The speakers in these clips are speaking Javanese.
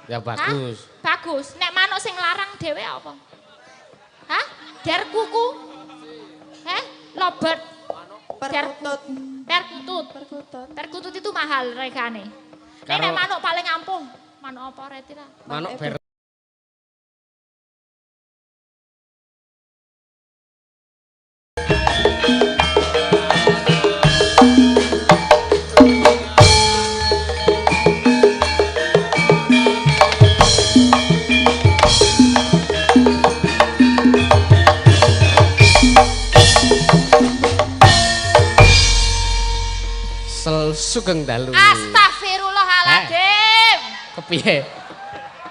Ya bagus. Bagus. Nek manuk sing larang dhewe apa? Hah? Der kuku? Lobet. Perkutut. Perkutut. Perkutut itu mahal regane. Nek manuk paling ampuh. Manuk apa Retira? Manuk ber Sugeng dalu. Astagfirullahaladzim. Kepiye?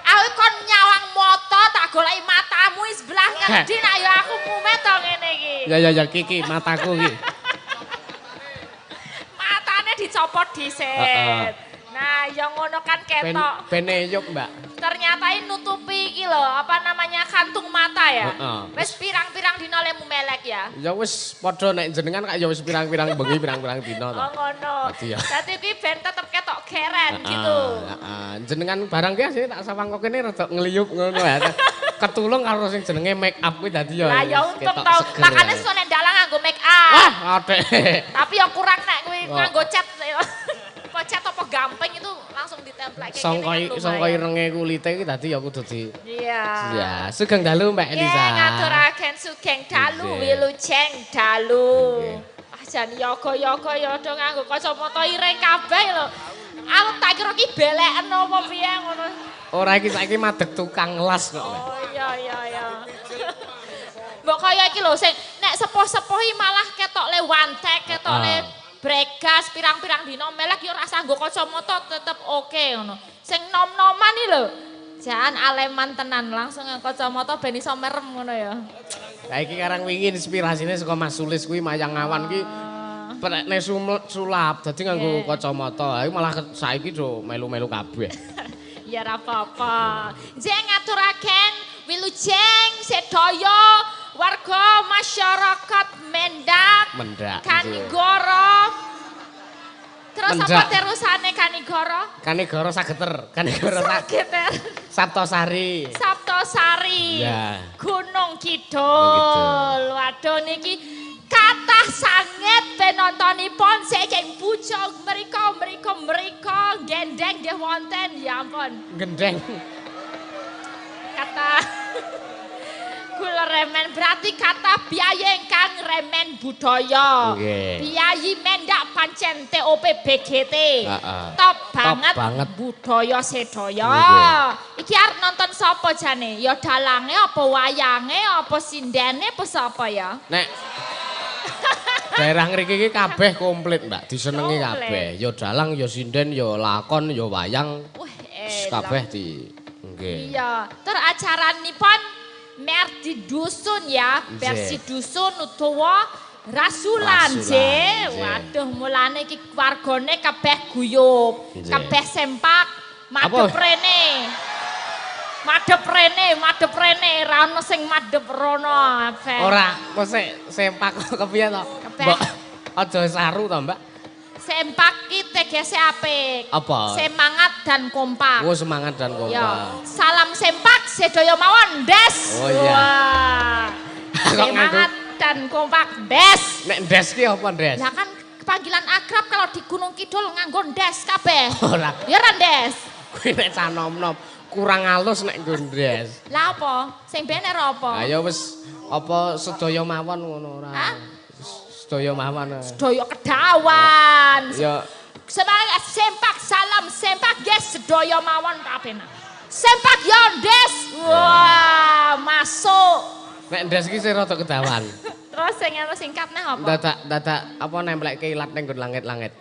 Aku kon nyawang moto tak goleki matamu sebelah ngendi nak ya aku mumet to ngene iki. Ya Kiki mataku iki. Matane dicopot dhisik. Nah, ya ngono kan ketok. Beneyuk, Mbak. Ternyata ini nutupi iki lho, apa namanya kantung mata ya. Wis pirang-pirang dina lemu melek ya. Ya wis padha nek jenengan kak ya wis pirang-pirang bengi pirang-pirang dina to. Oh ngono. Dadi kuwi ben tetep ketok keren gitu. Jenengan barang ki asline tak sawang kok kene rada ngliyup ngono ya. Ketulung karo sing jenenge make up kuwi dadi ya. Lah ya untung to. Makane sesuk nek ndalang nganggo make up. Wah, atik. Tapi ya kurang nek kuwi nganggo cat. Cat apa gampang itu langsung ditemplek kayak gini. Songkoi irenge kulite iki dadi ya kudu di. Iya. Ya, sugeng dalu Mbak Elisa. Ngaturaken sugeng dalu wilujeng dalu. Jan yoga-yoga ya do nganggo kacamata ireng kabeh lho. Aku tak kira ki beleken apa piye ngono. Ora iki saiki madeg tukang las kok. Oh iya. Mbok kaya iki lho sing nek sepuh-sepuh malah ketok le wantek, ketok le bregas pirang-pirang dino melek ya rasa nggo kacamata tetep oke ngono. Sing nom-noman iki lho. Jan aleman tenan langsung kacamata ben iso merem ngono ya. Lah iki karang wingi inspirasine saka Mas Sulis kuwi Mayang Awan ki prekne sulap dadi nganggo kacamata. Iku malah saiki do melu-melu kabeh. Ya ora apa-apa. Jeng ngaturaken wilujeng sedaya warga masyarakat Mendak, Kanigoro. Terus apa terusane Kanigoro? Kanigoro Sageter, Kanigoro Sageter. Saptosari. Ya. Gunung Kidul. Waduh niki kathah sanget penontonipun saking pucuk mriko gendeng nggih wonten ya ampun. Gendeng. Kata kula remen berarti kata biaya ingkang remen budaya. Biayi Mendak pancen TOP BGT. Top banget budaya sedaya. Iki arep nonton sapa jane? Ya dalange apa wayange apa sindene apa sapa ya? Nek daerah ngriki iki kabeh komplit, Mbak. Disenengi kabeh. Ya dalang, ya sinden, ya lakon, ya wayang. Kabeh di nggih. Iya, tur acaranipun mer di dusun ya, versi dusun utawa rasulan je. Waduh, mulane iki wargane kabeh guyub, kabeh sempak, madhep rene. Madhep rene, ra ono sing madhep rono kabeh. Ora, kok sempak kepiye to? Mbok aja saru to, Mbak. Sempak ki tegese apik. Apa? Semangat dan kompak. Oh, semangat dan kompak. Ya, salam sempak sedaya mawon, Des. Oh iya. Wah. Semangat dan kompak, Des. Nek Des ki apa, Des? Lah kan panggilan akrab kalau di Gunung Kidul nganggo Des kabeh. Ora. Ya ra, Des. Kuwi nek sanom-nom kurang halus nek nggo Des. Lah apa? Sing bener apa? Ha ya wis apa sedaya mawon ngono ora. Sedaya mawon. Sedaya kedawan. Ya semangat sempak, salam sempak, yes, sedaya mawon kabeh. Sempak yo, Des. Wah, masuk. Nek Des iki sing rada kedawan. Terus sing singkat neh apa? Dadak apa nemplekke ilat ning nggon langit-langit.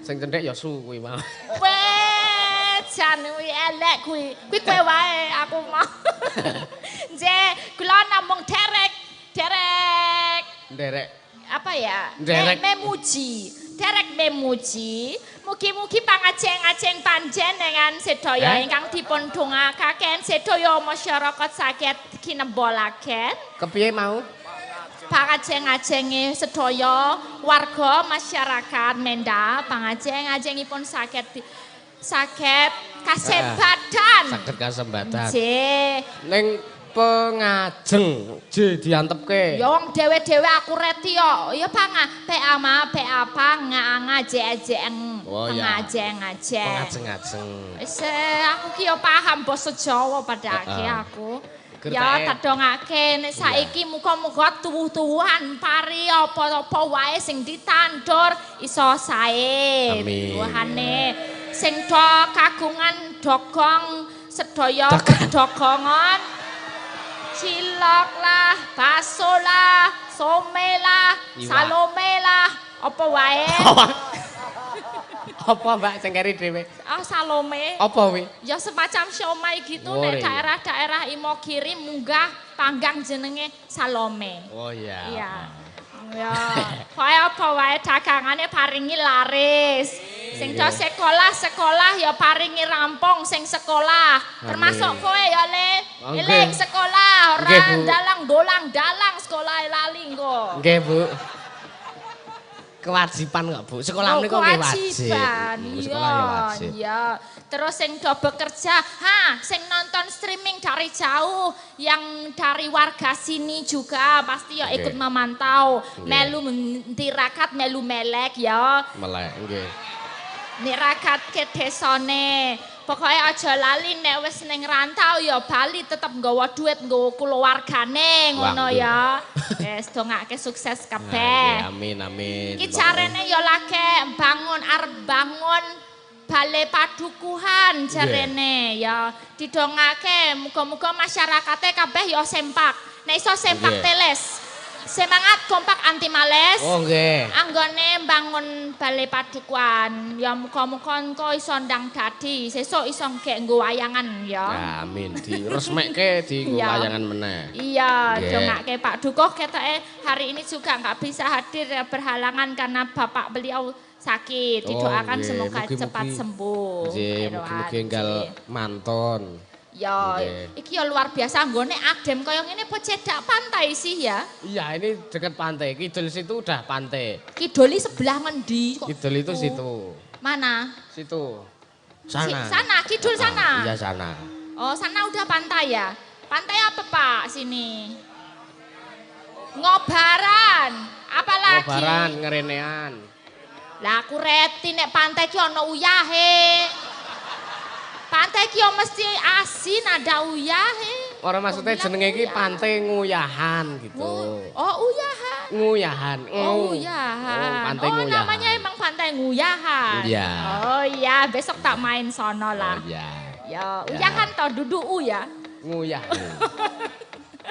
Sing cendhek ya su kuwi mau. Weh, jan kuwi elek kuwi. Kuwi kowe wae aku mau. Je, kula namung derek apa ya? Derek memuji. Mugi-mugi pangajeng-ajeng panjenengan sedaya ingkang dipun dongakaken sedaya masyarakat saged kinembolaken. Kepiye mau? Pangajeng-ajenge sedaya warga masyarakat Mendak, pangajeng-ajengipun saged Kasebatan. Saged kasebatan. Nggih. Ning pengajeng diantepke. Ya wong dhewe-dhewe aku reti yo. Ya panga apa ngajeng. Pengajeng. Pengajeng-ajeng. Wis aku ki yo paham basa Jawa padake aku. Ya tadongake nek saiki muga-muga tuwuh-tuwuhan pari apa-apa wae sing ditandur iso sae. Tuwuhane sing do kagungan dogong sedaya kedogongan cilok lah, baso lah, some lah, salome lah, apa wae. Apa Mbak sing keri dhewe? Salome. Apa wi? Ya semacam siomay gitu nek daerah-daerah Imogiri munggah panggang jenenge Salome. Oh iya. Iya. Ya, kaya apa wae dagangane paringi laris. Sing do sekolah ya paringi rampung sing sekolah. Termasuk kowe ya Le. Eling sekolah ora dalang sekolah lali engko. Nggih, Bu. Kewajiban kok Bu, sekolah menika nggih wajib. Sekolah ya wajib. Iya. Terus sing do bekerja, sing nonton streaming dari jauh, yang dari warga sini juga pasti ya ikut memantau. Melu tirakat, melu melek ya. Melek, nggih. Nirakat ke desane. Pokoknya aja lali nek wis ning rantau ya bali tetep nggawa duit nggawa keluargane ngono ya. Wis dongake sukses kabeh. Amin. Iki jarene ya lagi arep bangun balai padukuhan jarene ya. Didongake muga-muga masyarakate kabeh ya sempak. Nek iso sempak teles. Semangat kompak anti males. Oh nggih. Anggone bangun balai padukuhan. Ya muga-muga engko iso ndang dadi, sesuk iso gek nggo wayangan ya. Amin. Diresmekke di wayangan meneh. Iya, dongake Pak Dukuh ketoke hari ini juga nggak bisa hadir berhalangan karena bapak beliau sakit. Didoakan semoga cepat sembuh. Nggih, mugi-mugi enggal mantun. Ya, iki ya luar biasa nggone adem kaya ngene apa cedak pantai sih ya? Iya, ini dekat pantai. Kidul situ udah pantai. Kidul sebelah ngendi kok? Kidul itu situ. Mana? Situ. Sana. Sana, kidul sana. Iya, sana. Oh, sana udah pantai ya? Pantai apa, Pak? Sini. Ngobaran. Apalagi? Ngobaran, ngerenean. Lah aku reti nek pantai ki ana uyahe. Pantai ki mesti asin ada uyahe. Orang maksudnya jenenge iki pantai nguyahan gitu. Oh, uyahan. Nguyahan. Oh, uyahan. Pantai nguyahan. Namanya emang pantai nguyahan. Iya. Oh iya, besok tak main sono lah. Oh iya. Ya, uyahan toh duduk ya. Nguyah.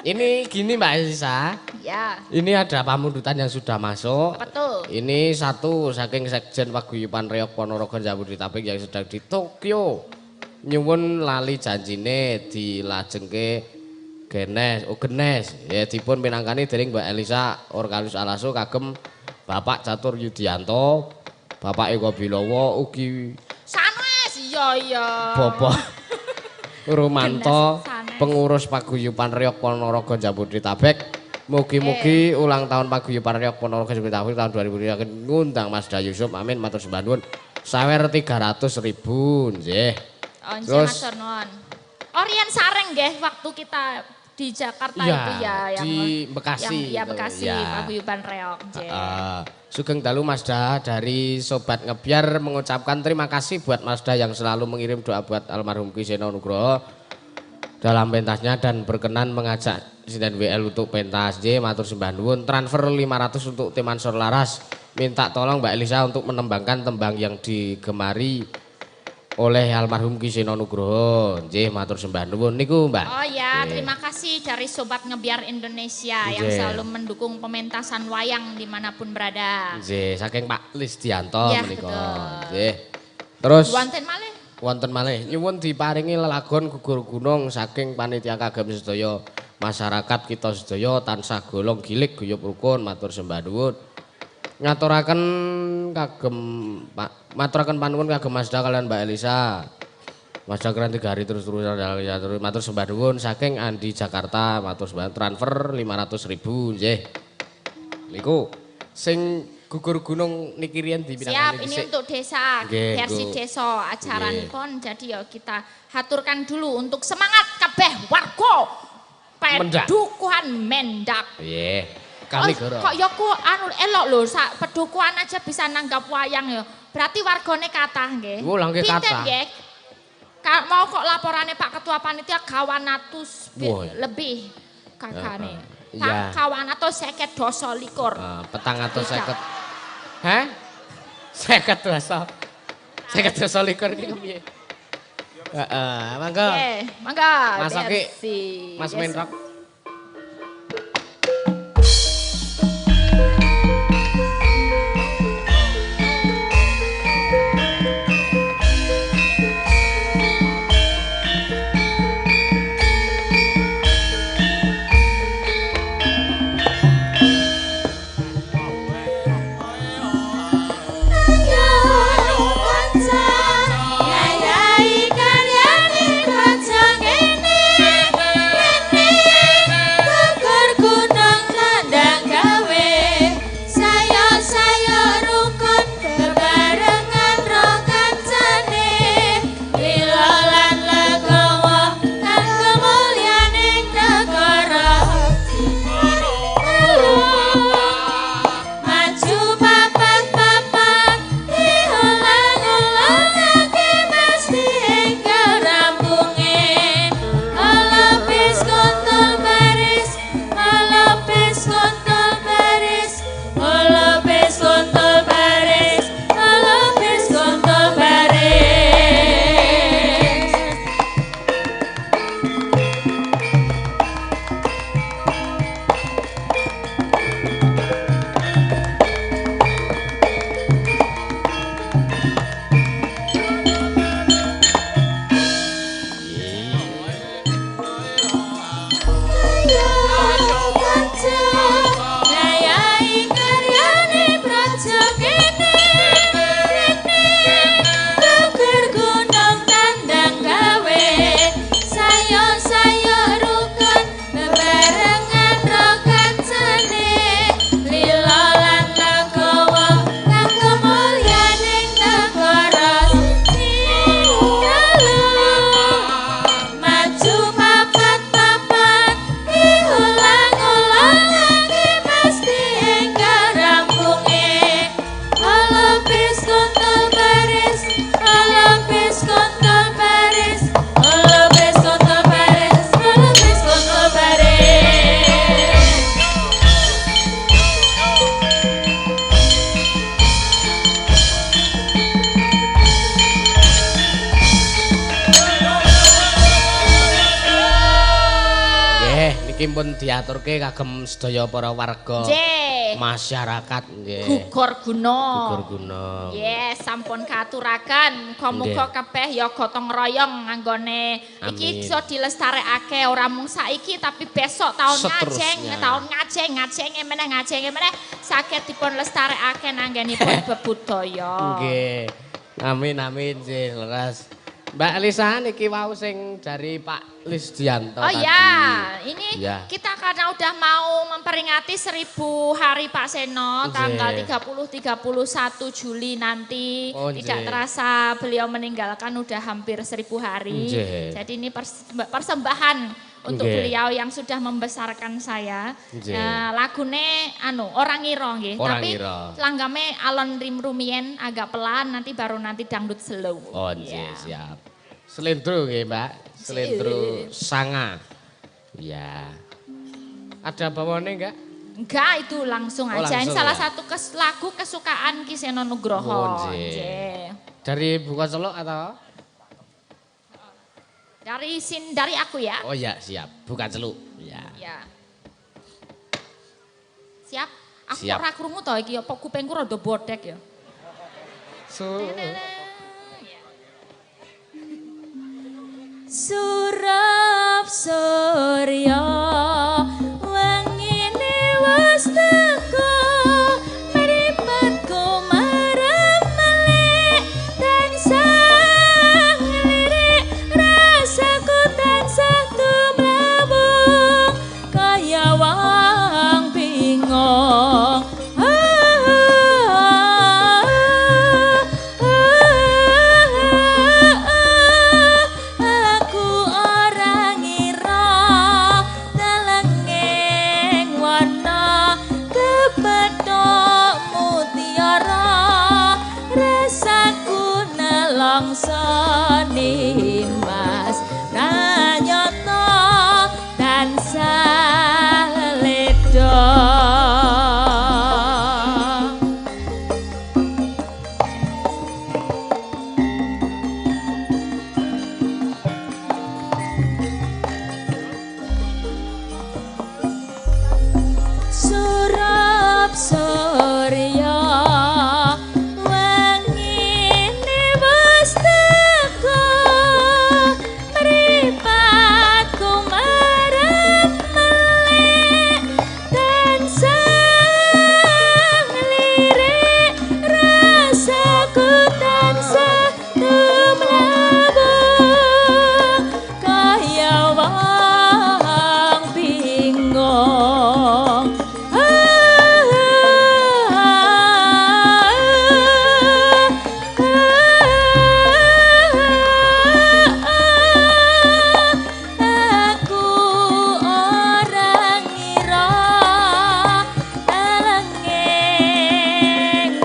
Ini gini Mbak Elisa. Ya. Ini ada pamundutan yang sudah masuk. Betul. Ini satu saking Sekjen Paguyuban Reog Ponorogo Jabodetabek yang sedang di Tokyo. Nyuwun lali janjine dilajengke genes ya dipun pinangkani dening Mbak Elisa Orkalus Alaso kagem Bapak Catur Yudianto, Bapak Eko Bilowo ugi sanes iya. Bapak Rumanto pengurus Paguyuban Reog Ponorogo Jabodetabek. Mugi-mugi ulang tahun Paguyuban Reog Ponorogo Jabodetabek tahun 2020 ngundang Mas Da Yusuf. Amin matur sembah nuwun. Sawer 300.000 nggih. Terus Orian Sareng nggih waktu kita di Jakarta itu ya yang di Bekasi. Yang Bekasi Paguyuban Reog. Sugeng dalu Masda dari Sobat Ngebiar mengucapkan terima kasih buat Masda yang selalu mengirim doa buat almarhum Ki Seno Nugroho dalam pentasnya dan berkenan mengajak Presiden WL untuk pentas. Matur sembah nuwun. Transfer 500 untuk tim Ansor Laras. Minta tolong Mbak Elisa untuk menembangkan tembang yang digemari oleh almarhum Ki Seno Nugroho. Nggih, matur sembah nuwun niku, Mbak. Oh ya, terima kasih dari Sobat Ngebiar Indonesia yang selalu mendukung pementasan wayang dimanapun berada. Nggih, saking Pak Lisdianto menika. Nggih. Terus wonten malih nyuwun diparingi lelagon gugur gunung saking panitia kagem sedaya masyarakat kita sedaya tansah golong gilik guyub rukun matur sembah nuwun. Ngaturaken kagem maturaken panuwun kagem Masda kalian Mbak Elisa. Masda keren 3 hari terus-terusan matur sembah nuwun saking Andi Jakarta matur sembah transfer 500.000 nggih. Niku sing gugur gunung niki riyen dipinangani. Siap, ini untuk desa, versi desa ajaranipun. Jadi ya kita haturkan dulu untuk semangat kabeh warga Pedukuhan Mendak. Nggih. Kali kok ya ku anu elok lho, sak pedukuhan aja bisa nanggap wayang ya. Berarti wargane kathah nggih. Oh, langke kathah. Nggih. Mau kok laporane Pak Ketua Panitia 200 lebih kakane. Iya. 250 doso likur. 450. Hah? 50 doso. 50 doso likur iki piye? Heeh, mangga. Nggih, mangga. Masake Mas Menrok. Pun diaturke kagem sedaya para warga masyarakat nggih. Gugur Guna. Gugur Guna. Nggih, sampun katuraken. Muga-muga kabeh ya gotong royong anggone iki iso dilestarekake ora mung saiki tapi besok tahun ngajeng meneh saged dipun lestarekake nanggenipun bebudaya. Nggih. Amin amin nggih leres. Mbak Lisa niki wau sing dari Pak Lisdianto tadi. Ya, ini kita karena udah mau memperingati 1000 hari Pak Seno tanggal 30-31 Juli nanti. Tidak terasa beliau meninggalkan udah hampir 1000 hari. Jadi ini persembahan untuk beliau yang sudah membesarkan saya. Lagune orang ngira nggih, tapi langgame alon rumien agak pelan nanti baru nanti dangdut slow. Oh nggih, siap. Selendro nggih, Mbak. Selendro sanga. Ya. Ada bawane enggak? Enggak, itu langsung aja. Ini salah satu lagu kesukaan Ki Seno Nugroho. Dari Buka Celok atau? Dari aku ya. Oh ya, siap. Bukan celuk. Ya. Siap. Aku ora krungu to iki apa kupingku rada bodek ya. Surap surya wengine wis teko mripatku marem melek tansah ngelirik rasaku tansah tumrabung kaya wong bingung nimas pranyata tansah leda surap surya wangine wis teka mripatku marang melek tansah lirik rasaku tansah tumlawa kaya wong bingung aku orang ngira elenging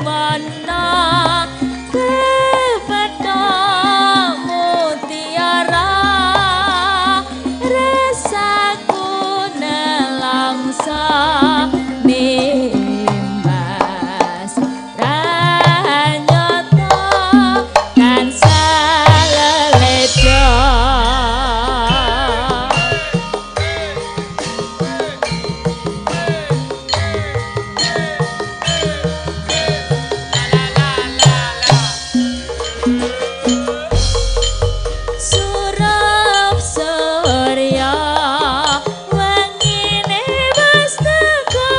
mana kepethuk mutiara rasaku nelangsa nimbas pranyata tansah leleda surap surya wangine wis teka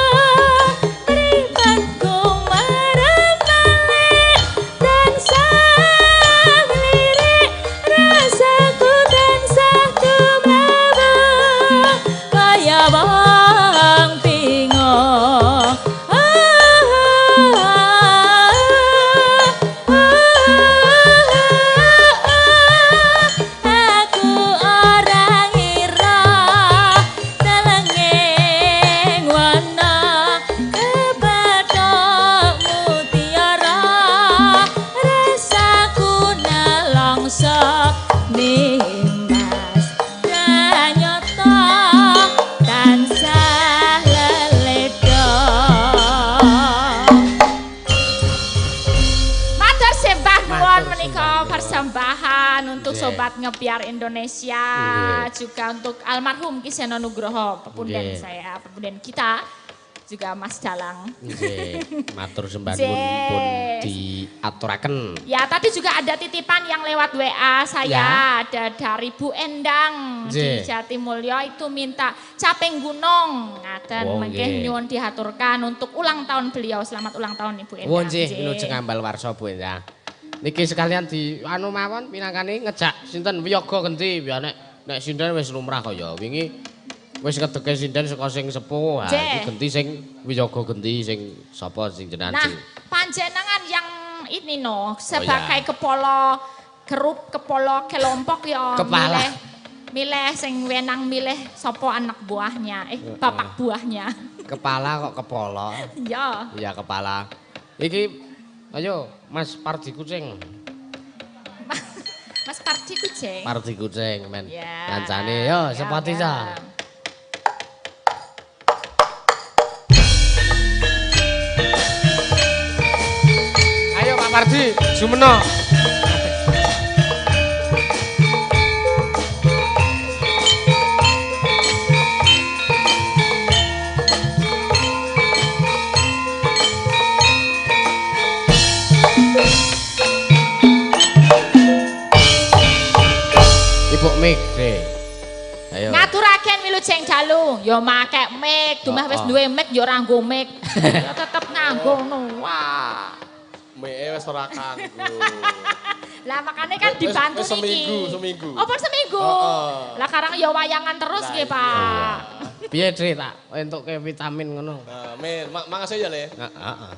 mripatku marang melek tansah lirik rasaku tansah tumlawa kaya wong bingung aku orang ngira telenging wana kepethuk mutiara rasaku nelangsa nimbas pranyata tansah leleda matur sembah nuwun menika persembahan untuk sobat ngebiar Indonesia juga untuk almarhum Ki Seno Nugroho pepunden saya pepunden kita juga Mas Dalang. Nggih, matur sembah nuwun pun diaturaken. Ya, tadi juga ada titipan yang lewat WA saya, ada dari Bu Endang di Jatimulyo itu minta caping gunung. Ngaten mengke nyuwun diaturkan untuk ulang tahun beliau. Selamat ulang tahun Ibu Endang. Oh nggih, wilujeng ambal warsa Bu Endang. Niki sekalian di anu mawon pinangkane ngejak sinten wiyaga genti ya nek sinten wis lumrah kaya wingi wis kedeke sinten saka sing sepuh. Ha iki genti sing wiyaga genti sing sapa sing jenengan. Nah, panjenengan yang ini sebagai kepala grup kepala kelompok ya milih sing wenang milih sapa anak buahnya bapak buahnya. Kepala kok kepala? Iya. Iya kepala. Iki ayo Mas Pardi Kucing. Mas Pardi Kucing. Pardi Kucing men. Ya. Kancane yo sepati ta. Ayo Pak Pardi, jumeno. Ibu Mik deh. Ayo. Ngaturaken wilujeng dalu, ya make mic, dumah wis duwe mic ya ora nggo mic. Ya tetep nganggo ngono. Wah. Mike wis ora kanggo. Lah makane kan dibantu niki. Seminggu. Oh, pun seminggu. Lah karang ya wayangan terus nggih, Pak. Piye Dri tak entuke vitamin ngono. Nah, Min, makasih ya, Le. Heeh.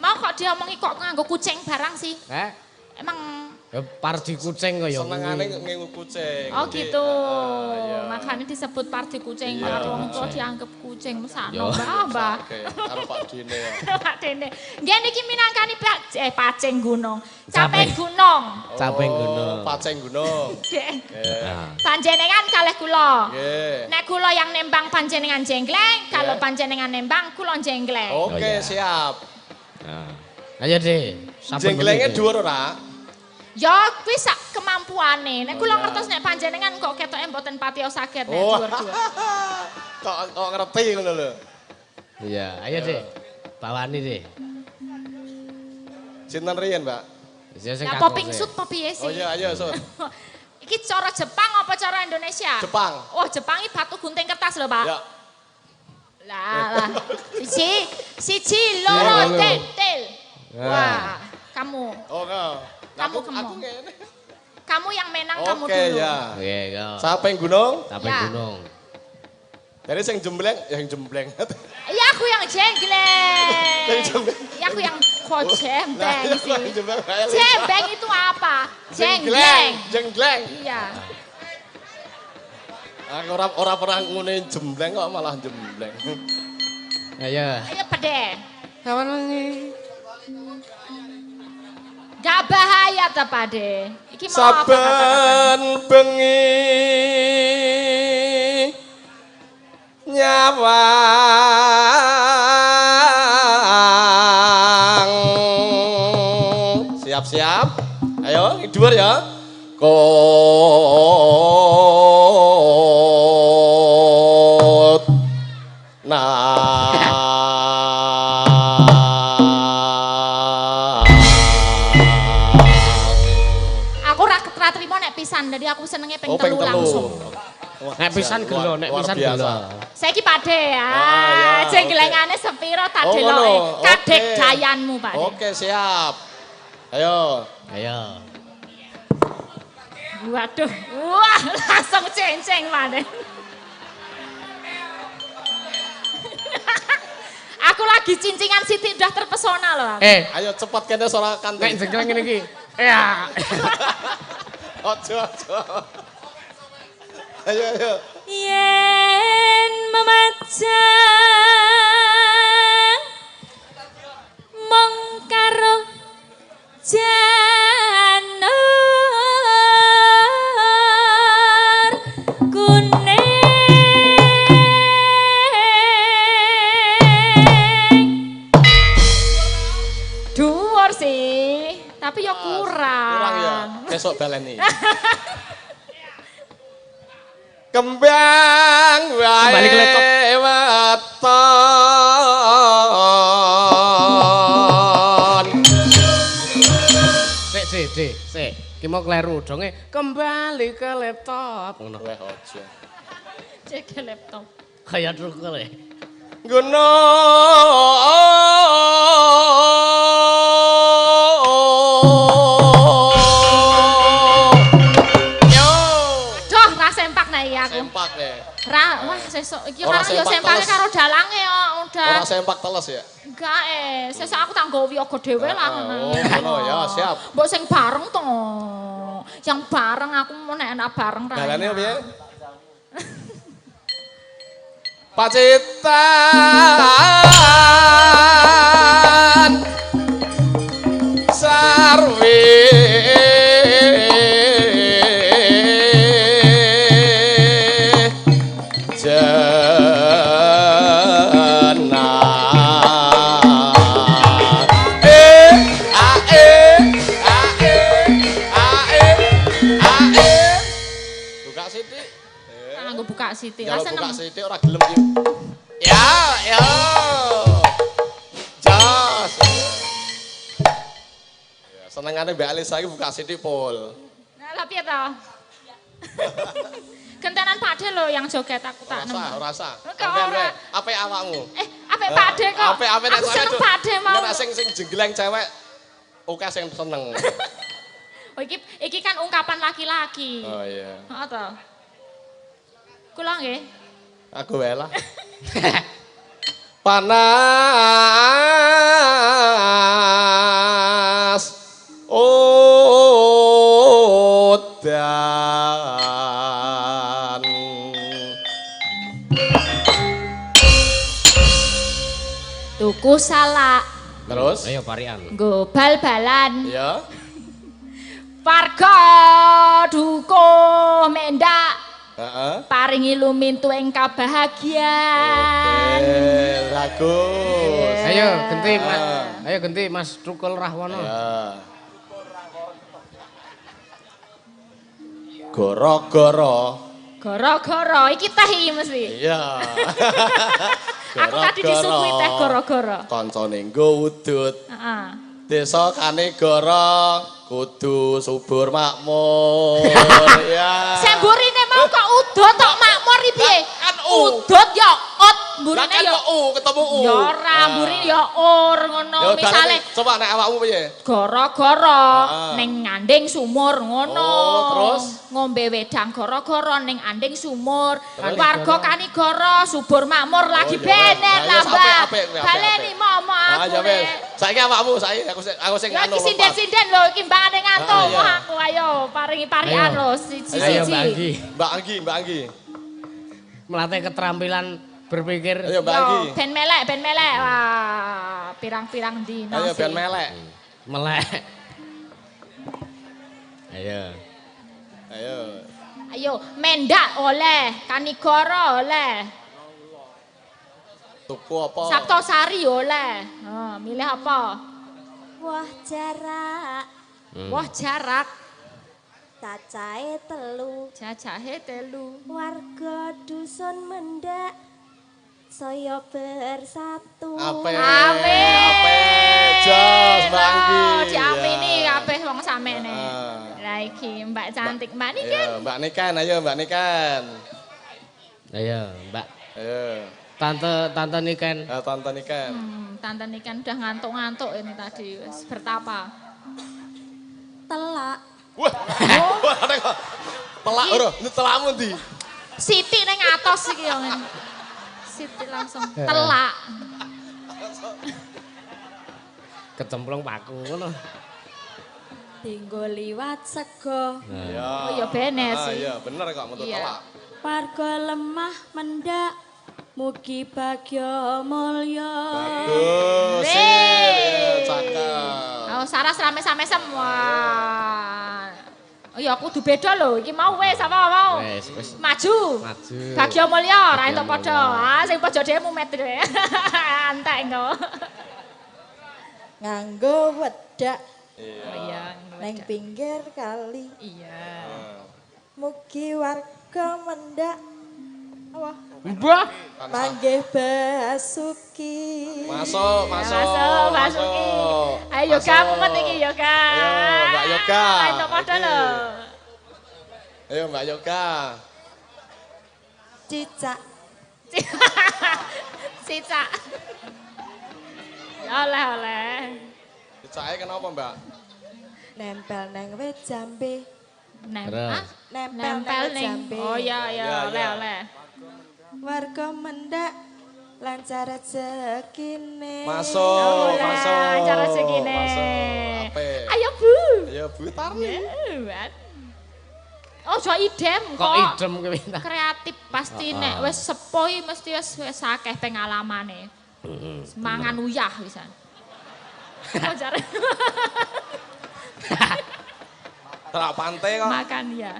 Mau kok diomongi kok nganggo kucing barang sih? Eh? Emang Pardi kucing kok ya. Senengane ngingu kucing. Oh gitu. Makanya disebut pardi kucing. Kalau wong tua dianggap kucing mesakno, Mbah. Karo Pak Dene ya. Pak Dene. Nggih niki minangkani Paceng Gunung. Capeng Gunung. Capeng Gunung. Paceng Gunung. Panjenengan kalih kula. Nggih. Nek kula yang nembang panjenengan jenggleng, kalau panjenengan nembang kula jenggleng. Oke, siap. Ayo deh. Jenglenge dhuwur ora? Ya kuwi sak kemampuane. Nek kula ngertos nek panjenengan kok ketoke mboten patiya saged nek dhuwur-dhuwur. Kok ngerti ngono lho. Iya, ayo deh. Bawani deh. Sinten riyen, Mbak? Ya poping sut apa piye sih? Oh iya, ayo sut. Iki cara Jepang apa cara Indonesia? Jepang. Oh, Jepang iki batu gunting kertas lho, Pak. Ya. Lah. Siji, loro, tel. Wah, kamu. Oh, Kamu. Kamu yang menang kamu dulu. Oke, ya. Oke, Sapeng Gunung? Sapeng Gunung. Jadi sing jembleng, yang jembleng. Iya, aku yang jenggleng. Yang jembleng. Ya aku yang kok jembeng sih. Jembleng. Jembeng itu apa? Jenggleng. Jenggleng. Iya. Aku ora pernah ngene jembleng kok malah jembleng. Ayo. Ayo pede. Kapan lagi? Gak bahaya ta pade. Iki mau apa Saben bengi nyawang. Siap-siap. Ayo, dhuwur ya. Kot. pisan, jadi aku senengnya pengen telu langsung. Nek pisan gelo, nek pisan gelo. Saiki Pakde ya, jengglengane sepiro tak deloke. Kadek dayanmu, Pakde. Oke, siap. Ayo. Waduh, wah langsung cenceng, Pakde. Aku lagi cincingan Siti udah terpesona loh. Ayo cepat kene suara kanting. Nek jenggleng ngene iki. Ya. Ojo. Ayo. Yen memacang mong karo janur kuning. Dhuwur sih, tapi ya kurang. Kurang ya, besok baleni. Kembang wae weton. Sik. Ki mau kleru donge kembali ke laptop. Ngono. Weh aja. Cek ke laptop. Kayak trukel e. Sempak deh. Wah sesuk iki ora yo sempake karo dalange yo udah. Ora sempak teles ya? Enggak sesuk aku tak nggo wiyaga dhewe lah ngono. Ngono ya, siap. Mbok sing bareng to. Yang bareng aku mau nek enak bareng ra. Dalane piye? Pacitan sarwi Siti. Kalau buka Siti ora gelem iki. Ya. Jos. Ya, senengane Mbak Alisa iki buka Siti pol. Nah, lha piye to? Gentenan Pakde lho yang joget aku tak nemu. Ora usah. Ora. Apik awakmu. Apik Pakde kok. Apik nek aku seneng Pakde mau. Nek sing jenggleng cewek oke sing seneng. Oh iki kan ungkapan laki-laki. Oh iya. Heeh to. Kula nggih. Aku wae lah. Panas. Oh. Tuku salak. Terus? Ayo parian. Nggo bal-balan. Iya. Warga dukuh mendak. Heeh. Paringi lumintu ing kabahagiaan. Oke, bagus. Ayo genti Mas. Ayo genti Mas Tukul Rahwana. Ya. Goro-goro. Goro-goro iki teh iki mesti. Iya. Aku tadi disuguhi teh goro-goro. Kancane nggo udut. Heeh. Desa Kanegara kudu subur makmur. Ya. Semburine mau kok udut tok makmur iki piye? Kan U. Udut ya ot, mburine Kan ya kok U ketemu U. ya ora, mburine ya ur ngono. Ya, Misale coba nek awakmu piye? goro-goro ning nganding sumur ngono. Oh, terus? Ngombe wedang goro-goro ning anding sumur. Warga Kanigara subur makmur lagi bener lah, Mbak. Baleni momo aku. Ya wis. Saiki awakmu, aku sing Ya anu. iki sinden-sinden lho, iki mbakane ngantuk iya. aku ayo paringi parian lho siji-siji. Ayo Mbak Anggi. Mbak Anggi. Melatih keterampilan berpikir. Ayo Mbak Anggi. Yo, ben melek. Wah, pirang-pirang dino Ayo sih. ben melek. Melek. Ayo. Ayo, mendak oleh, Kanigara oleh. Tuku apa? Saptosari oleh. Milih apa? Wah jarak, Wah, jarak. cacahe 3. Jajahe 3. Warga dusun mendak, saya bersatu. Ape. Ape. Jos Mbak Anggi. Diapini kabeh wong samene. Ah. Lah iki Mbak cantik Mbak niki. Iya, Mbak Niken, ayo Mbak Niken. Ayo Mbak. Ayo. Tante Niken. Tante Niken. Tante ini kan udah ngantuk-ngantuk ini tadi, wis bertapa. Telak, Wah. Ada kok. Telak ora, ini telakmu ndi? Siti ning atos iki yo ngene. Siti langsung telak. Kecemplung paku ngono. dinggo liwat sego. Iya. Oh ya bener sih. Iya, bener kok metu Iya. telak. Warga lemah mendak, mugi bagya mulya. Bagus. Weh. Cakep. Oh, Saras rame-rame semua. Oh ya kudu beda lho, iki mau wis apa mau? Wis. Maju. Maju. Bagya mulya, ra Bagya entuk padha. mulya. Ah, sing padha dhewe mumet dhewe. Antek engko. Nganggo wedak Oh iya, neng pinggir kali. iya. Mugi warga mendak Mbah. manggih basuki. Masuk. Masuk iki. Ayo yoga mumet iki yoga. Ayo, Mbak Yoga. Ra entuk padha Iki. lho. Ayo Mbak Yoga. Cicak Cicak. Ya oleh. Dicake kenapa, Mbak? nempel neng wit jambe. Terus. Nempel Nempel neng ning. jambe. Oh iya Iya, iya. oleh. Warga mendak lancar rezekine. Masuk. Cara segini. Masuk. Ape? Ayo Bu. Ayo Bu Tarni. Oh, so idem Kok idem kowe ta? kreatif pasti nek wis sepoi mesti wis akeh pengalamane. Semangan uyah wisan. Oh jare. Terak pantai kok. Makan ya.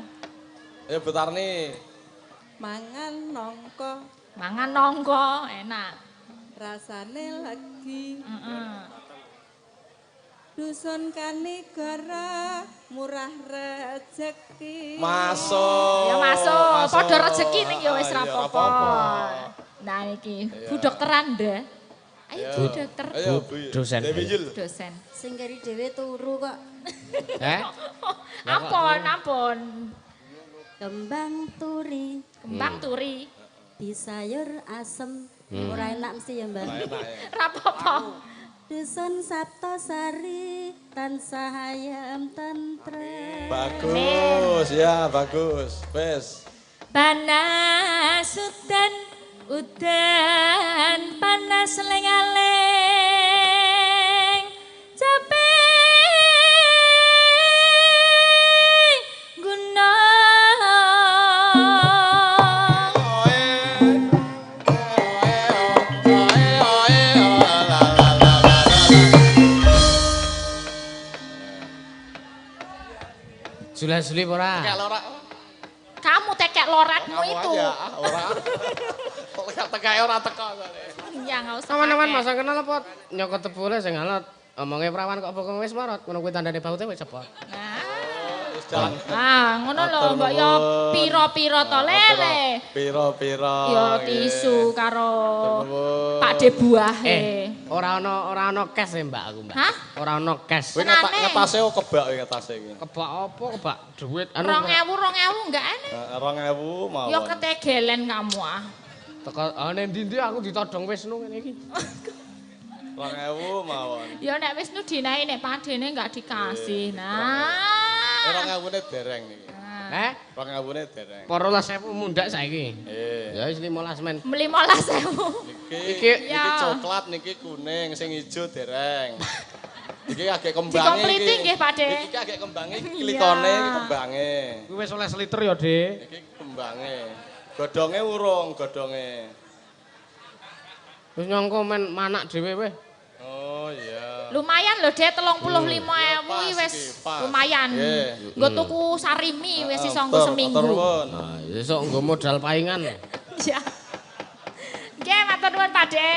Ayo Bu Tarni. Mangan nongko Mangan nongko enak. rasane legi. Heeh. Dusun Kanigara murah rezeki. Masuk. Ya masuk, padha rezeki ning ya wis Iya, ra apa-apa. apa-apa. Nah iki, Bu Dokteran deh. Ayo Bu Dokter. Ayo Bu. Dosen. Dewi Yul. Dosen. Sing keri dhewe turu kok. Ampun. Kembang turi Kembang turi. di sayur asem. Ora enak mesti ya, Mbak. Enak ya. Ra apa-apa. Dusun Saptosari tansah ayam tentrem. Bagus, ya bagus. Wes. Panas udan panas lengaleng capek gunung Juli ora? Tekek lorak. Kamu tekek lorakmu Kamu itu. aja, ora. Tekek ora teko. Iya, enggak usah. Aman-aman masa kenal apa nyokot tebule sing alot. Omongnya perawan kok bokong wis marot, ngono kuwi tandane baute wis cepot. Ngono lho, mbok yo pira-pira to lele. Pira-pira. Yo tisu karo Pakde buahe. Ora ana cash Mbak aku, Mbak. Hah? Ora ana cash. Kowe ngetase kebak kowe ngetase iki. Kebak apa? Kebak duit 2000 enggak ane. 2000 mawon. Yo ketegelen kamu ah. Teko ning ndi aku ditodong Wisnu ngene iki. 2000 mawon. Ya nek Wisnu dinae nek padene enggak dikasih. Nah. 2000-ne dereng niki. 2000-ne dereng. 12000 mundak saiki. Ya wis 15 men. 15.000. Iki coklat niki kuning, sing ijo dereng. Iki agek kembange iki. Dikompliti nggih, Pak De. Iki agek kembange, klitone iki kembange. Kuwi wis oleh seliter ya, Dik. Iki kembange. Godhonge urung, godhonge. Wis nyangka men manak dhewe weh. Oh iya. Lumayan lho, Dek, 35.000 iki wis lumayan. Nggo tuku sarimi wis iso nggo seminggu. Nah, esuk nggo modal paingan. Iya. Nggih, matur nuwun, Pak De.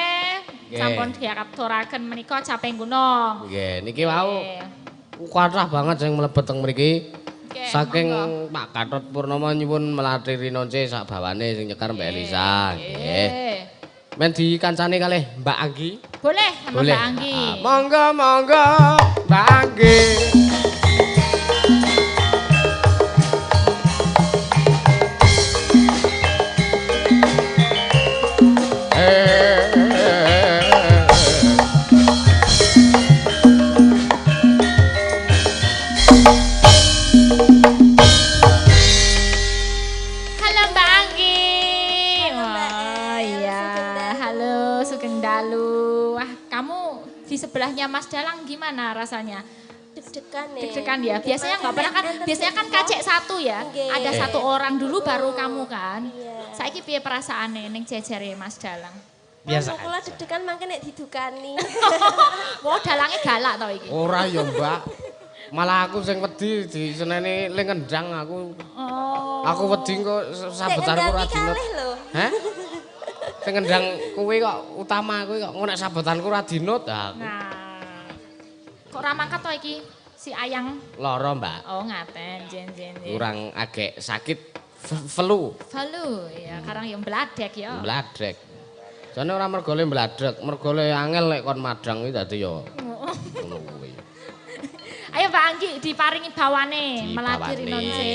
Sampun diaturaken menika caping gunung. Nggih, niki wau kathah banget sing mlebet teng mriki. Saking Pak Gatot Purnomo nyuwun melatiri nonce sak bawane sing nyekar Mbak Elisa. Nggih. Men dikancani kalih Mbak Anggi. Boleh, Mbak Anggi. Monggo monggo Mbak Anggi. Sebelahnya Mas Dalang gimana rasanya? Deg-degan nih. Deg-degan ya. Biasanya nggak pernah kan? Biasanya kan kacek satu ya. Ada satu orang dulu baru kamu kan. Saiki piye perasaane ning jejere Mas Dalang? Biasa. Kula deg-degan mangke nek didukani. Wah, dalange galak to iki. Ora ya, Mbak. Malah aku sing wedi diseneni ling kendang aku. Oh. Aku wedi kok sabetanku ora dinut. Hah? Sing ngendang kuwi kok utama kuwi kok nek sabetanku ora dinut. Nah. Kok ora mangkat to iki si Ayang? Lara, Mbak. Oh, ngaten, jen. Kurang agek sakit flu. Flu ya, karang yang mbladek ya. Mbladek. Jane ora mergo le mbladek, mergo le angel lek kon madang kuwi dadi ya. Ngono kuwi. Ayo Pak Anggi diparingi bawane melatiri nonce.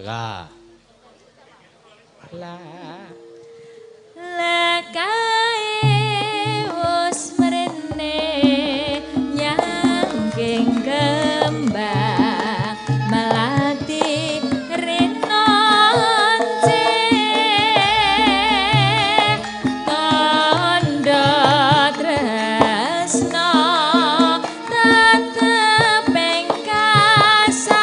Mangga. Lekae wis mrene nyangking kembang melati rinonce tondo tresno tetep ing kasaku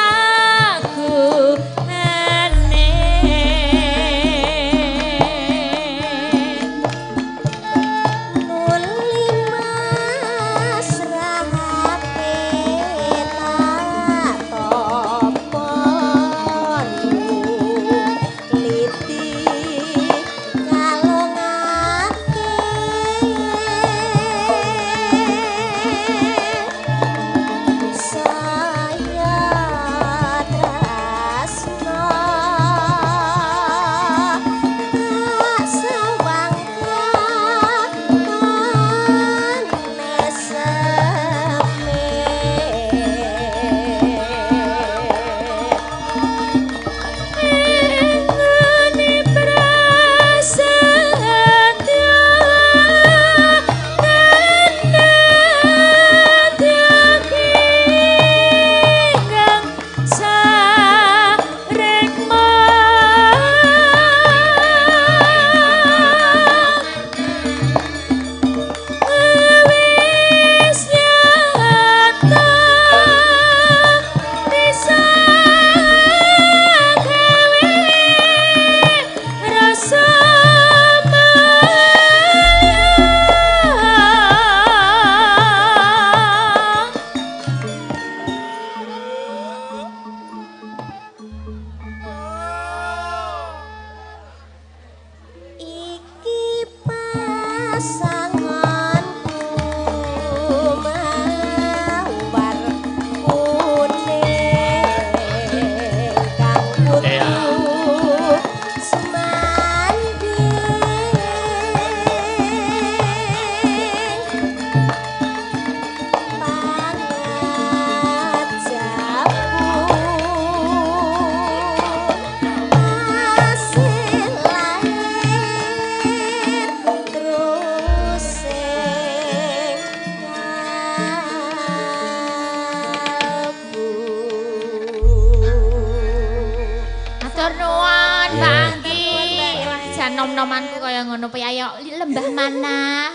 nom-nomanku kaya ngono piye lembah mana.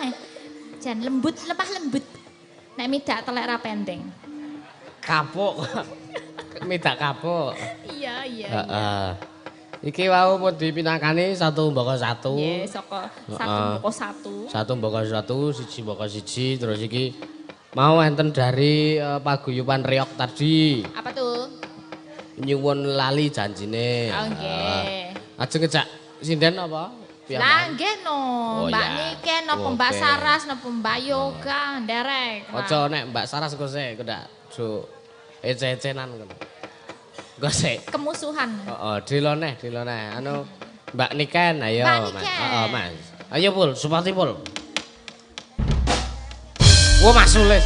Jan lembut, lemah lembut. Nek midak telek ra pendeng. Kapuk. Midak kapuk. Iya, iya. Heeh. Iki wau pun dipinakani 1 mbaka 1. Nggih, saka 1 mbaka 1. 1 mbaka 1, 1 mbaka 1, terus iki mau enten dari paguyuban Riok tadi. Apa tuh? Nyuwun lali janjine. Oh nggih. Ajeng ngejak sinden apa? Lah nggih no, Oh, Mbak ya. Niken napa Mbak Saras napa Mbak Yoga nderek. Aja nek Mbak Saras kok sik ndak jo ece-ecenan ngono. Kok sik. Kemusuhan. Heeh, diloneh. Anu Mbak Niken ayo, Mbak Mas. Niken. Heeh, Mas. Ayo Pul, Supati Pul. Wo Mas Sulis.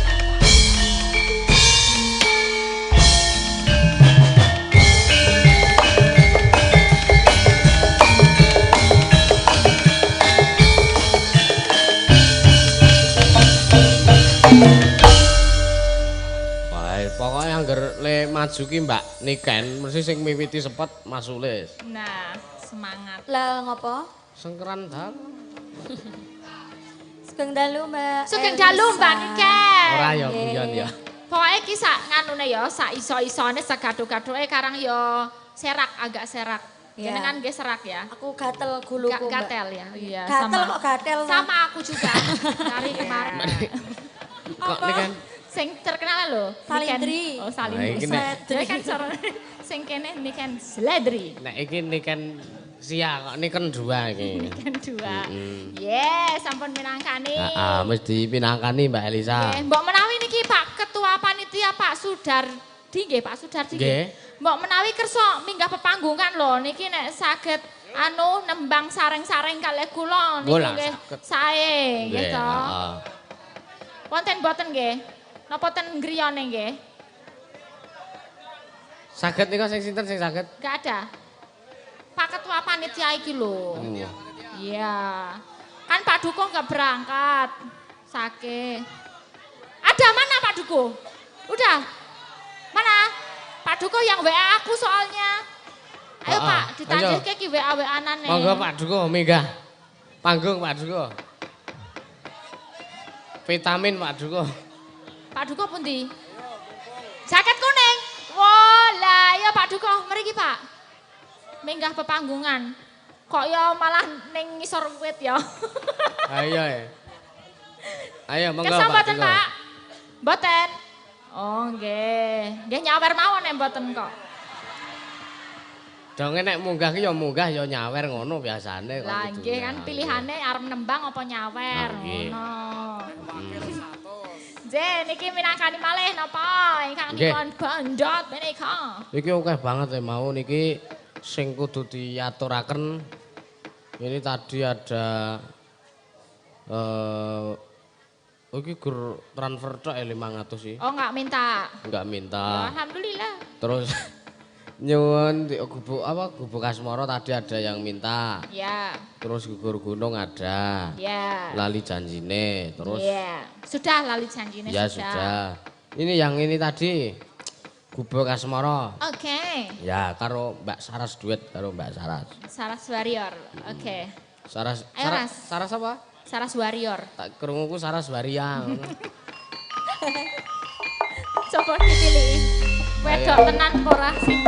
Pokoknya anggar le maju ki Mbak Niken mesti sing miwiti sepet Mas Sulis. Nah, semangat. Lah ngopo? Sengkeran dal. Sugeng dalu Mbak. Sugeng dalu Mbak Niken. Ora ya guyon ya. Pokoke ki sak nganune ya, sak iso-isone segaduk-gaduke karang ya serak, agak serak. Ya. Jenengan nggih serak ya. Aku gatel guluku Mbak. Gatel ya. Iya, Gatel kok gatel. Sama aku juga. Hari kemarin. Kok Niken Sing terkenal lho, Salindri. Oh, Salindri. Nah, iki Dia kan sing kene Niken Sledri. nek iki Niken sia kok Niken 2 iki. Niken 2. Yes, sampun minangkani. Heeh, mesti pinangkani Mbak Elisa. Nggih, mbok menawi niki Pak Ketua Panitia Pak Sudardi nggih, Pak Sudardi nggih. Mbok menawi kersa minggah pepanggungan lho, niki nek saged anu nembang sareng-sareng kalih kula niku nggih sae nggih to. Heeh. Wonten boten nggih? Napa ten griyane nggih? Saged nika sing sinten sing saged? Enggak ada. ketua panitia iki lho. Iya. Kan Pak Duko nggak berangkat. Sakit. Ada mana Pak Duko? Udah. Mana? Pak Duko yang WA aku soalnya. Ayo Pak, ditanjirke ki WA-WA-anane. Monggo Pak Duko, minggah. Panggung Pak Duko. Vitamin Pak Duko. Pak Duko pundi? Jaket kuning. Wah, lah ya Pak Duko, mriki Pak. Minggah pepanggungan. Kok ya malah ning ngisor wit ya. Ayo ya. Ayo monggo Pak Kesamboten Duko. Pak. Mboten. Oh nggih. Nggih nyawer mawon nek mboten kok. Donge nek munggah ki ya munggah ya nyawer ngono biasane kok. Lah nggih kan pilihane arep nembang apa nyawer ngono. Niki minangkani malih napa ingkang dipun bandot menika. Iki akeh banget mau niki sing kudu diaturaken. Ini tadi ada iki gur transfer tok 500 sih. Oh enggak minta. Enggak minta. Ya, alhamdulillah. Terus nyuwun di Gubuk Asmara tadi ada yang minta. Ya. Terus gugur gunung ada. Ya. Lali janjine terus. Ya. Sudah lali janjine Ya sudah. Ini yang ini tadi Gubuk Asmara. Oke. Ya karo Mbak Saras duet karo Mbak Saras. Saras Warrior. Oke. Saras Ayo, Mas. Saras apa? Saras Warrior. Tak krunguku Saras Wariang. Coba dipilih. Wedok tenan ora sih?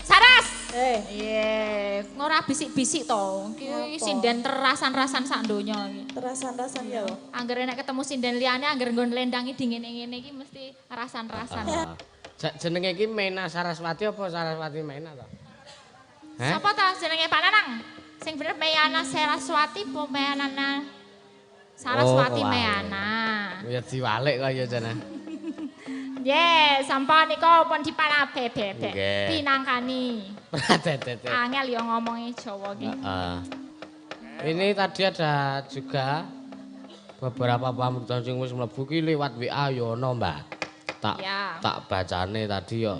Saras. Ora bisik-bisik to. Iki sinden terasan-rasan sak donya iki. Terasan-rasan ya. Angger nek ketemu sinden liyane angger nggon lendangi dingin ngene iki mesti rasan-rasan. Jenenge iki Mena Saraswati apa Saraswati Mena to? Sapa ta jenenge Pak Nanang? Sing bener Meyana Saraswati apa Meyana Saraswati Meyana. Ya diwalik kok ya jane. Nggih, sampun nika pun dipanabe-bebe. Nggih. Pinangkani. Pratetete. Angel ya ngomongi Jawa iki. Ini tadi ada juga beberapa pamutan sing wis mlebu ki liwat WA ya ana, Mbak. Tak bacane tadi ya.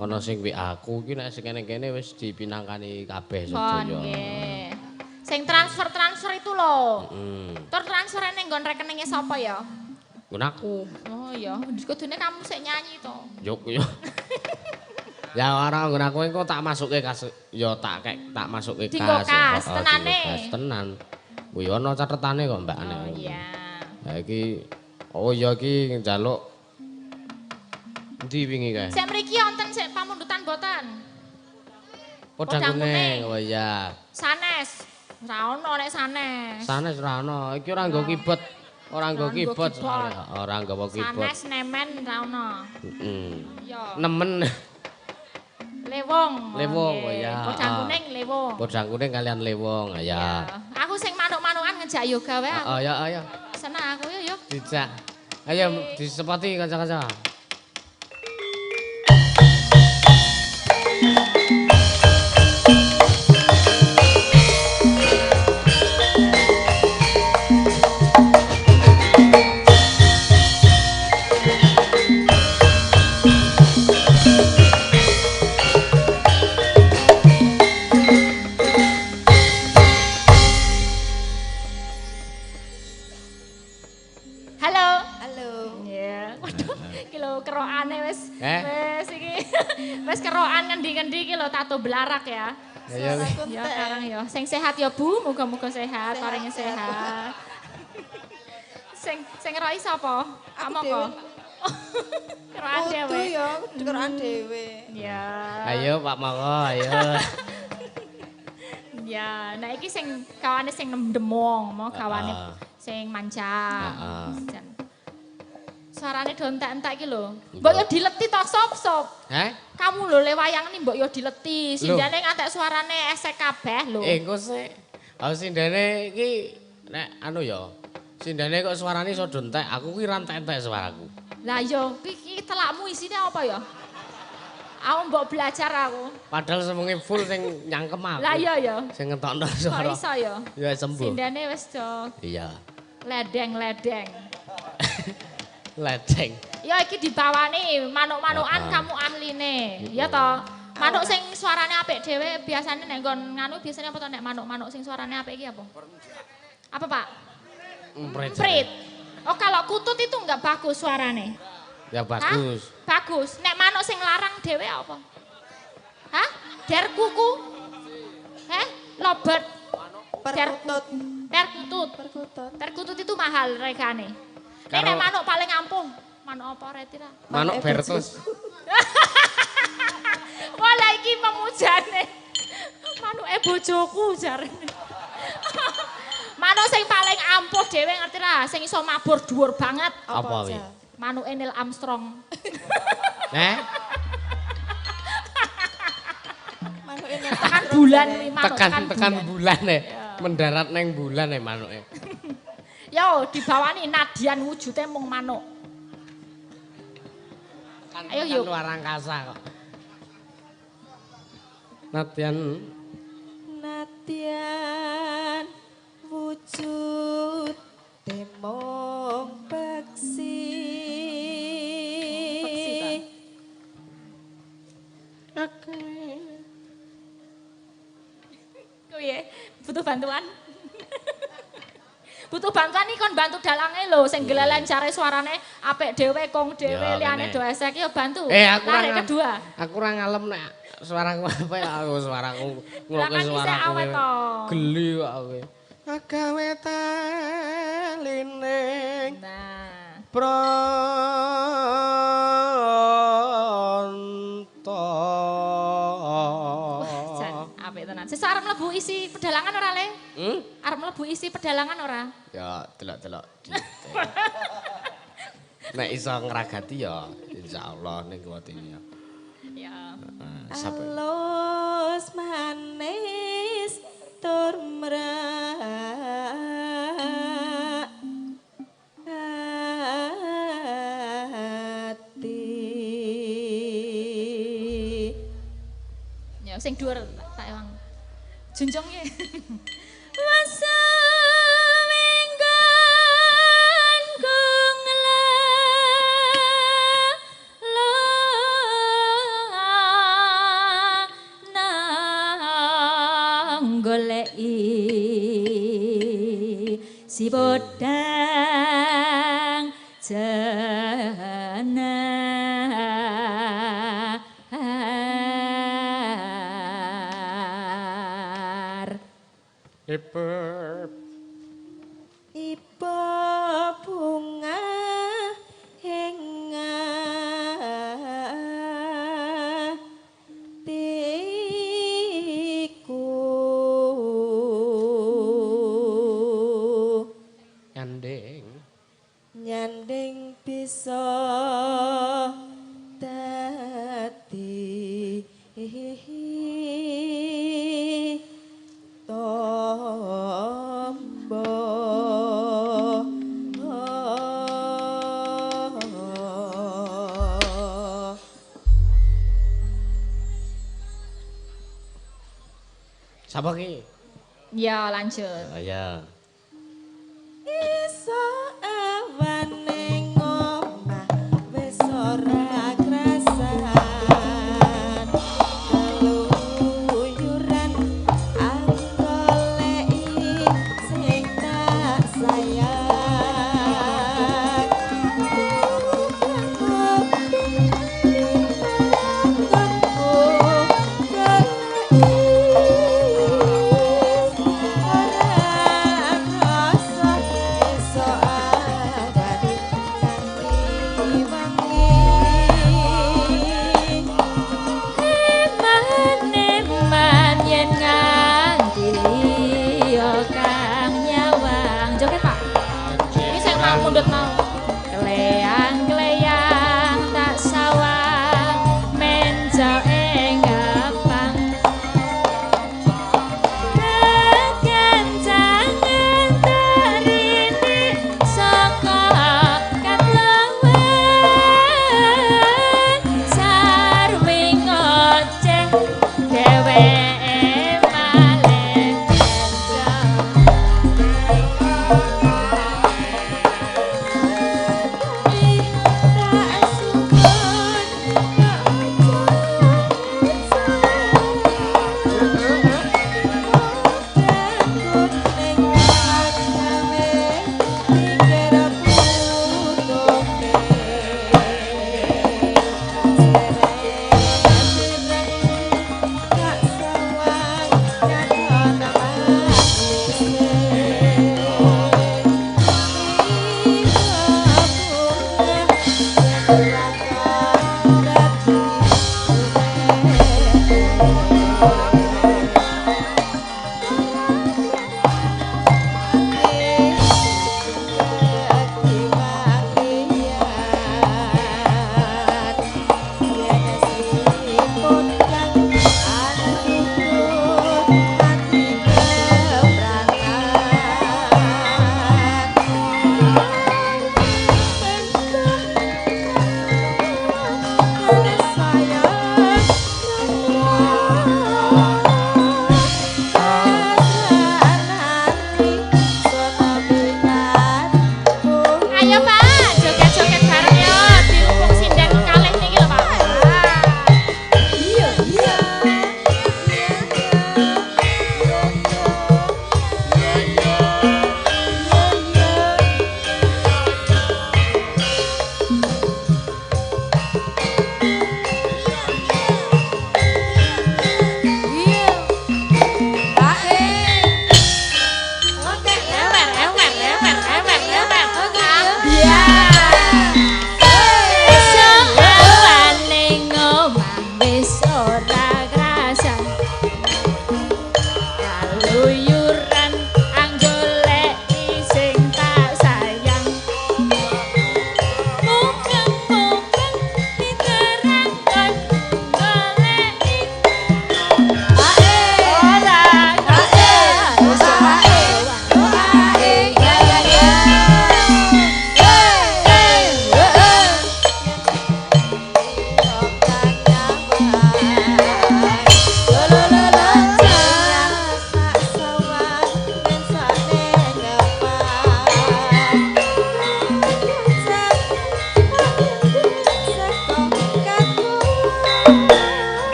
Ana sing WA aku ki nek sing kene-kene wis dipinangkani kabeh sedaya. Nggih. Sing transfer itu lho. Tur transfere ning nggon rekeninge sapa ya? Nggon aku. Oh iya, kudune kamu sik nyanyi to. Yuk yo. Ya ora nggon aku engko tak masuke kas ya tak masuke kas. Dinggo kas tenane. Kas tenan. Ku yo ana catetane kok Mbak. Oh iya. Ha iki iki njaluk endi wingi kae? Sik mriki wonten sik pamundutan boten? Podang kuning. Oh iya. Sanes. Ora ono nek sanes. Sanes ora ono. Iki ora nggo kibot. Ora nggo kibot soalé. Ora nggawa kibot. Sanes nemen ora ono. Heeh. Iya. Nemen. Lewong. Lewong oh ya. Podang kuning lewong. Podang kuning kalian lewong ya. Aku sing manuk-manukan ngejak yoga wae aku. Oh ya ayo. Seneng aku yo. Dijak. Ayo disepati kanca-kanca. Wes kerokan ngendi-ngendi iki lho tato belarak ya. Ya karang ya. Sing sehat ya Bu, muga-muga sehat, paringe sehat. Sing ngeroi sapa? Kamu kok. Kerokan dhewe. Kudu ya, kerokan dhewe. Ya. Ayo Pak Moko, ayo. Ya, nah iki sing kawane sing demong, mau kawane sing manca. Suarane do entek-entek iki lho. Mbok yo dileti to sop-sop. Kamu lho le wayang ni mbok yo dileti. Sindane ngantek suarane esek kabeh lho. Engko sik. Sindane iki nek anu ya. Sindane kok suarane iso do entek, aku ki ra entek-entek suaraku. Lah yo iki telakmu isine apa ya? Aku mbok belajar aku. Padahal semungi full sing nyangkem aku. Lah iya ya. Sing ngetokno suara. Kok iso ya? Ya sembuh. Sindene wis do. Iya. Ledeng-ledeng. Ledeng. Ya iki dibawani manuk-manukan kamu ahline. Ya toh. Manuk sing suarane apik dhewe biasane nek nggon nganu biasane apa to nek manuk-manuk sing suarane apik iki apa? Apa, Pak? Emprit. Oh, kalau kutut itu enggak bagus suarane. Ya bagus. Hah? Bagus. Nek manuk sing larang dhewe apa? Hah? Der kuku? Lobet. Perkutut. Perkutut. Perkutut itu mahal regane. Nek manuk paling ampuh. Manuk apa retira? Manuk Bertus. Wala iki pemujane. Manuke bojoku jarene. Manuk sing paling ampuh dhewe ngerti ra, sing iso mabur dhuwur banget. Apa kuwi? Manuke Neil Armstrong. Manuke Tekan bulan kuwi manuk tekan bulan mendarat neng bulan manuke. Yo dibawani nadian wujude mung manuk. Ayo yuk. Luar angkasa kok. Nadian wujud temong peksi. Kuwi butuh bantuan. Butuh bantuan nih kon bantu dalange lho sing gelelen jare suarane apik dhewe kong dhewe liyane do esek ya bantu. Tarik kedua. Aku ora ngalem nek suaraku apa ya aku suaraku ngoke suaraku. Geli kok kowe. Agawe talining. Nah. Pronto. Jan apik tenan. Sesuk arep mlebu isi pedalangan ora Le? Arep mlebu isi pedalangan ora? Ya, delok-delok. Nek iso ngragati ya insyaallah ning kuwatine ya. Ya. Alus manis tur hati. Ya sing dhuwur tak ewang. Junjung ya. Si bodang jenar Ipa bunga henga tiku nyanding bisa dadi tombo Sapa ki? Ya lanjut. Oh ya. Iso awane ngomah wis ora krasan keluyuran aku goleki sing tak sayang mundut mau kleyang-kleyang tak sawang menjo ing gapang kekencangan tak rintik saka katlawan sarwing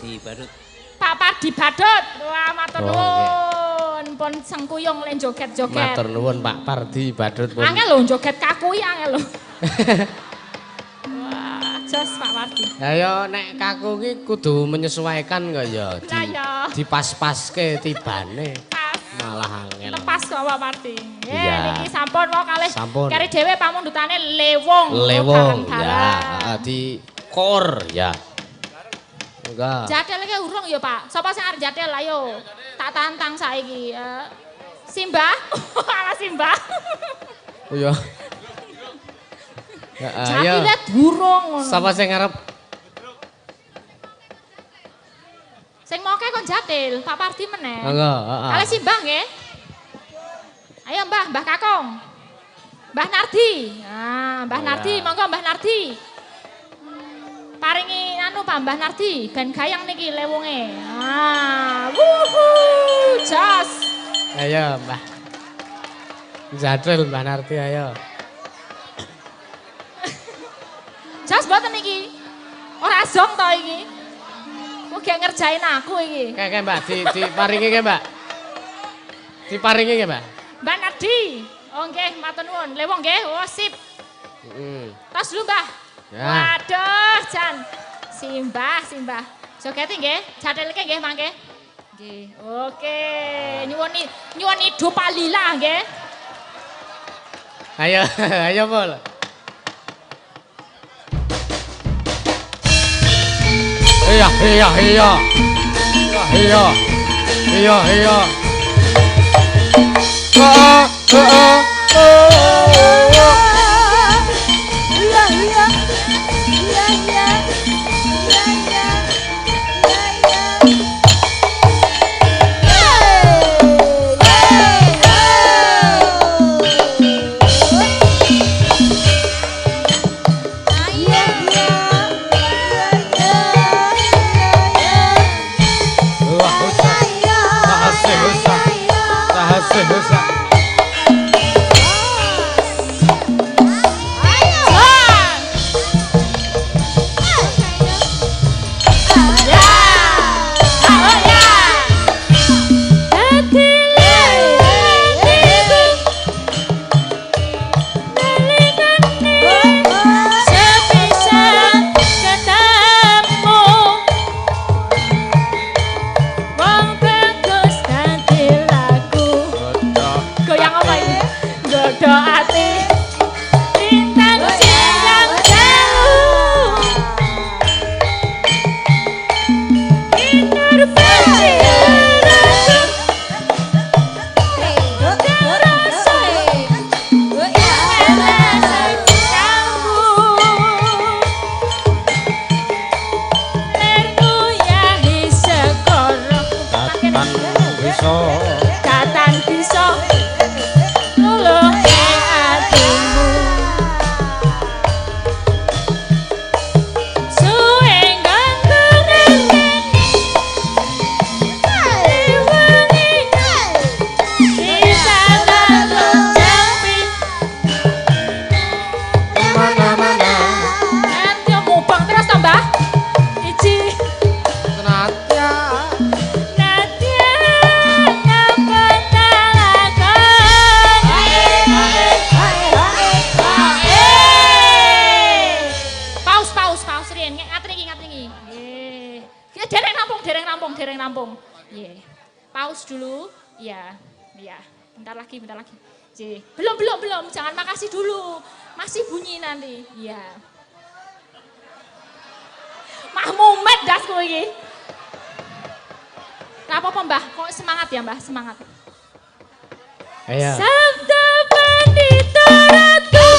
Pardi Badut. Pak Pardi Badut. Wah, matur nuwun. Pun sengkuyung len joget-joget. Matur nuwun Pak Pardi Badut pun. Angel lho joget kakui angel lho. Wah, jos Pak Pardi. Ayo nek kaku ki kudu menyesuaikan kok ya. Dipas-paske tibane. Malah angel. Lepas kok Pak Pardi. Iya. Niki sampun kok kalih. Sampun. Kari dhewe pamundhutane lewong. Lewong ya, di kor ya. Enggak. Jadel iki urung ya, Pak. Sapa sing arep jadel ayo. Tak tantang saiki. Simbah. Ala Simbah. Oh ya. Ya ayo. Jadile durung ngono. Sapa sing arep? Sing moke kon jadel, Pak Pardi meneh. Enggak, Kali Simbah nggih. Ayo Mbah, Mbah Kakong. Mbah Nardi. Nah, Mbah Nardi, monggo Mbah Nardi. Paringi anu Pak Mbah Nardi, ben gayang niki lewonge. Ah, wuhu, jos. Ayo Mbah. Jadul Mbah Nardi ayo. Jos mboten niki. Ora zong to iki. Kok gak ngerjain aku iki. Kayak Mbak, diparingi ke Mbak. Diparingi ke Mbak. Mbah Nardi. Oh nggih, matur nuwun. Lewong nggih. Oh sip. Tos dulu Mbah. Ya. Waduh, Jan. Simbah. Jogeti nggih, jatelke nggih mangke. Nggih. Oke, nyuwun hidup palila nggih. Ayo Pol. Iya. Bentar lagi. Belum. Jangan makasih dulu. Masih bunyi nanti. Iya. Mahmumet dasku iki. Ra apa-apa Mbah, kok semangat ya Mbah, semangat. Ayo. Sabda pandita ratu.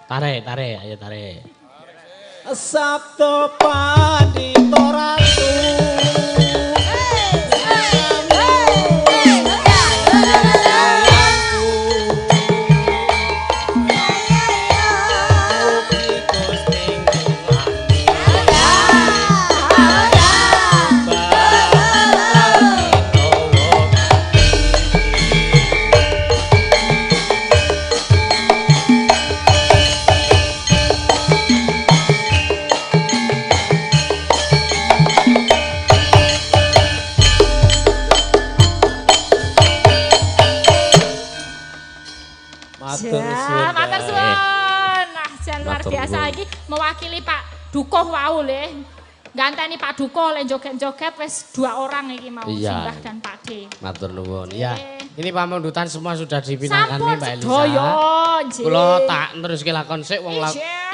Tarik, ayo tarik. Sabdo Pandita Ratu. Matur suwun. Nah, jan luar biasa iki mewakili Pak Dukuh wau le. Ganteni Pak Dukuh le joget-joget wis 2 orang iki mau Simbah dan Pak D. Matur nuwun. Iya. Ini pamundutan semua sudah dipinangkan nih Mbak Elisa. Sampun nggih. Kula tak neruske lakon sik wong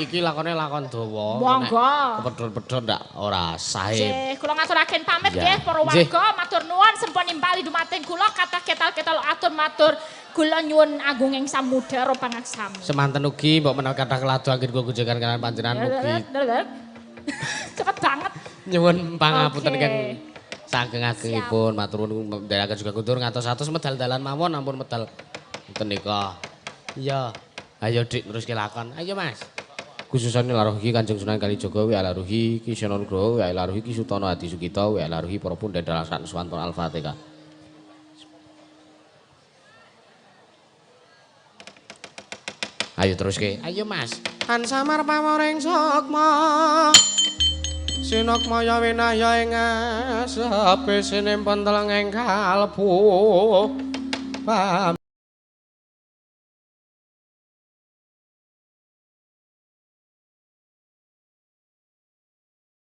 iki lakone lakon dawa. Monggo. Kepedhot-pedhot ndak ora sae. Nggih, kula ngaturaken pamit nggih para warga, matur nuwun sampun nimpali dumateng kula kathah ketal-ketal atur matur kula nyuwun agunging samudra pangaksami. Semanten ugi mbok menawi kathah keladu anggen kula kunjungan kalan panjenengan mugi. Cepet banget. Nyuwun pangapunten keng sageng-agengipun matur nuwun ndherekaken juga kundur ngatos-atos medal dalan mawon ampun medal ngoten nika. Iya. Ayo Dik neruske lakon. Ayo Mas. Khususane laruhi Kanjeng Sunan Kalijaga wa laruhi Ki Sena Nugroho wa laruhi Ki Sutana Adi Sukita wa laruhi para pundhen dalasan Suwanto Al-Fatihah. Ayo teruske. Ayo Mas. Han samar pamoring sukma. Sinokmaya winaya ing asape sinimpen teleng ing kalbu.